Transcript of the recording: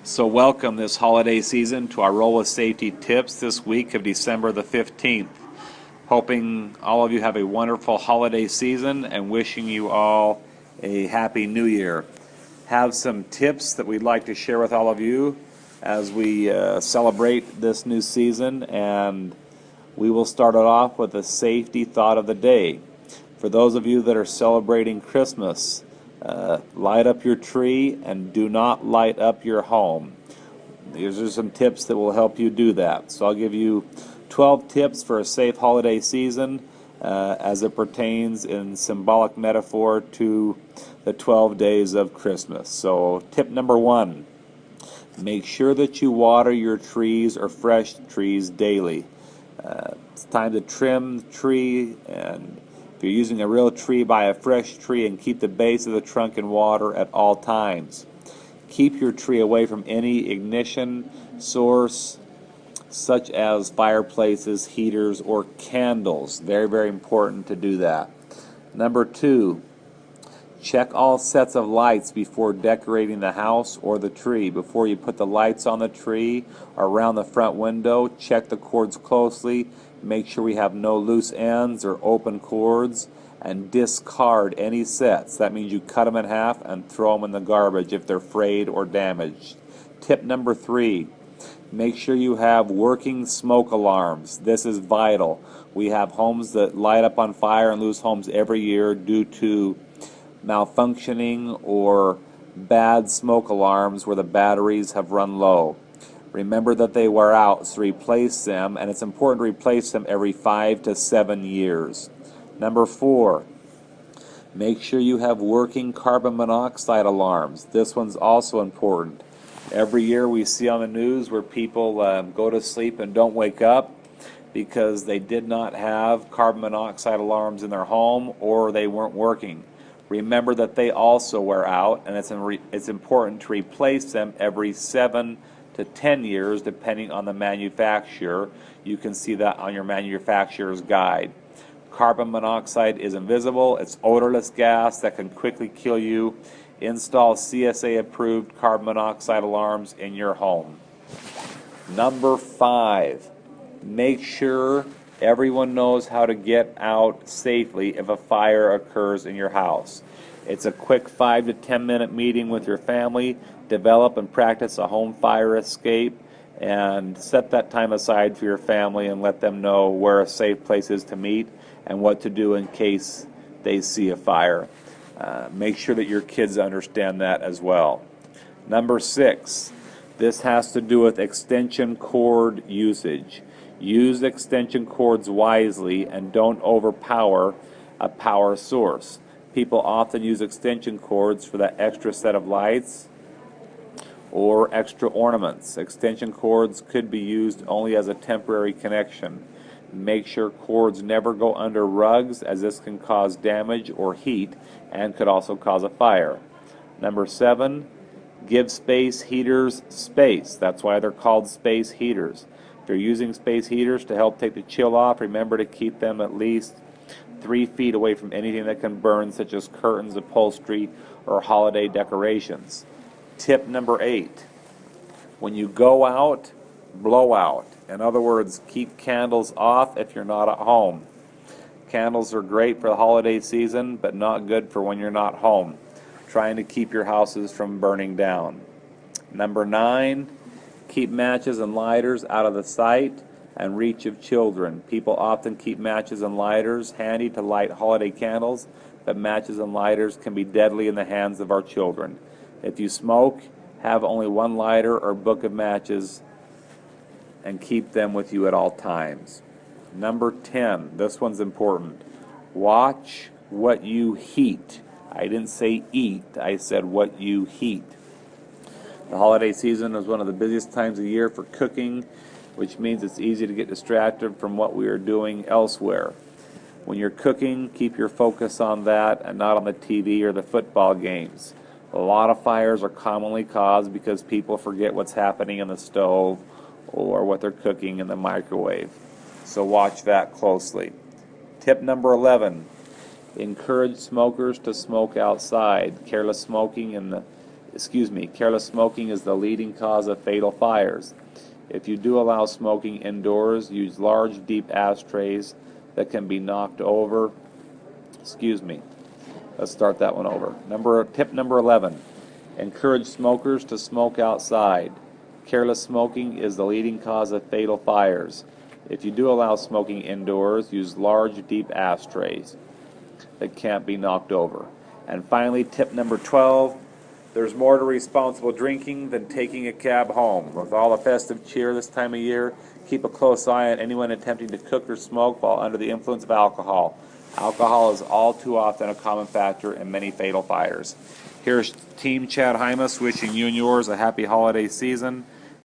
So welcome this holiday season to our Roll with Safety tips this week of December the 15th. Hoping all of you have a wonderful holiday season and wishing you all a happy new year. Have some tips that we'd like to share with all of you as we celebrate this new season, and we will start it off with a safety thought of the day. For those of you that are celebrating Christmas, light up your tree and do not light up your home. These are some tips that will help you do that. So I'll give you 12 tips for a safe holiday season as it pertains in symbolic metaphor to the 12 days of Christmas. So tip number 1, make sure that you water your trees or fresh trees daily. It's time to trim the tree, and if you're using a real tree, buy a fresh tree and keep the base of the trunk in water at all times. Keep your tree away from any ignition source such as fireplaces, heaters, or candles. Very, very important to do that. Number 2, check all sets of lights before decorating the house or the tree. Before you put the lights on the tree or around the front window, check the cords closely. Make sure we have no loose ends or open cords, and discard any sets. That means you cut them in half and throw them in the garbage if they're frayed or damaged. Tip number 3, make sure you have working smoke alarms. This is vital. We have homes that light up on fire and lose homes every year due to malfunctioning or bad smoke alarms where the batteries have run low. Remember that they wear out, so replace them, and it's important to replace them every 5 to 7 years. Number 4, make sure you have working carbon monoxide alarms. This one's also important. Every year we see on the news where people go to sleep and don't wake up because they did not have carbon monoxide alarms in their home or they weren't working. Remember that they also wear out, and it's important to replace them every 7 to 10 years depending on the manufacturer. You can see that on your manufacturer's guide. Carbon monoxide is invisible. It's odorless gas that can quickly kill you. Install CSA approved carbon monoxide alarms in your home. Number 5, make sure everyone knows how to get out safely if a fire occurs in your house. It's a quick 5 to 10 minute meeting with your family. Develop and practice a home fire escape, and set that time aside for your family and let them know where a safe place is to meet and what to do in case they see a fire. Make sure that your kids understand that as well. Number 6, this has to do with extension cord usage. Use extension cords wisely and don't overpower a power source. People often use extension cords for that extra set of lights or extra ornaments. Extension cords could be used only as a temporary connection. Make sure cords never go under rugs, as this can cause damage or heat and could also cause a fire. Number 7, give space heaters space. That's why they're called space heaters. If you're using space heaters to help take the chill off, remember to keep them at least 3 feet away from anything that can burn, such as curtains, upholstery, or holiday decorations. Tip number 8, when you go out, blow out. In other words, keep candles off if you're not at home. Candles are great for the holiday season, but not good for when you're not home, trying to keep your houses from burning down. Number 9, keep matches and lighters out of the sight and reach of children. People often keep matches and lighters handy to light holiday candles, but matches and lighters can be deadly in the hands of our children. If you smoke, have only one lighter or book of matches and keep them with you at all times. Number 10, this one's important. Watch what you heat. I didn't say eat, I said what you heat. The holiday season is one of the busiest times of the year for cooking, which means it's easy to get distracted from what we are doing elsewhere. When you're cooking, keep your focus on that and not on the TV or the football games. A lot of fires are commonly caused because people forget what's happening in the stove or what they're cooking in the microwave. So watch that closely. Tip number 11, encourage smokers to smoke outside. Careless smoking in the Careless smoking is the leading cause of fatal fires. If you do allow smoking indoors, use large, deep ashtrays that can be knocked over. Let's start that one over. Tip number 11. Encourage smokers to smoke outside. Careless smoking is the leading cause of fatal fires. If you do allow smoking indoors, use large, deep ashtrays that can't be knocked over. And finally, tip number 12. There's more to responsible drinking than taking a cab home. With all the festive cheer this time of year, keep a close eye on anyone attempting to cook or smoke while under the influence of alcohol. Alcohol is all too often a common factor in many fatal fires. Here's Team Chad Hymas wishing you and yours a happy holiday season.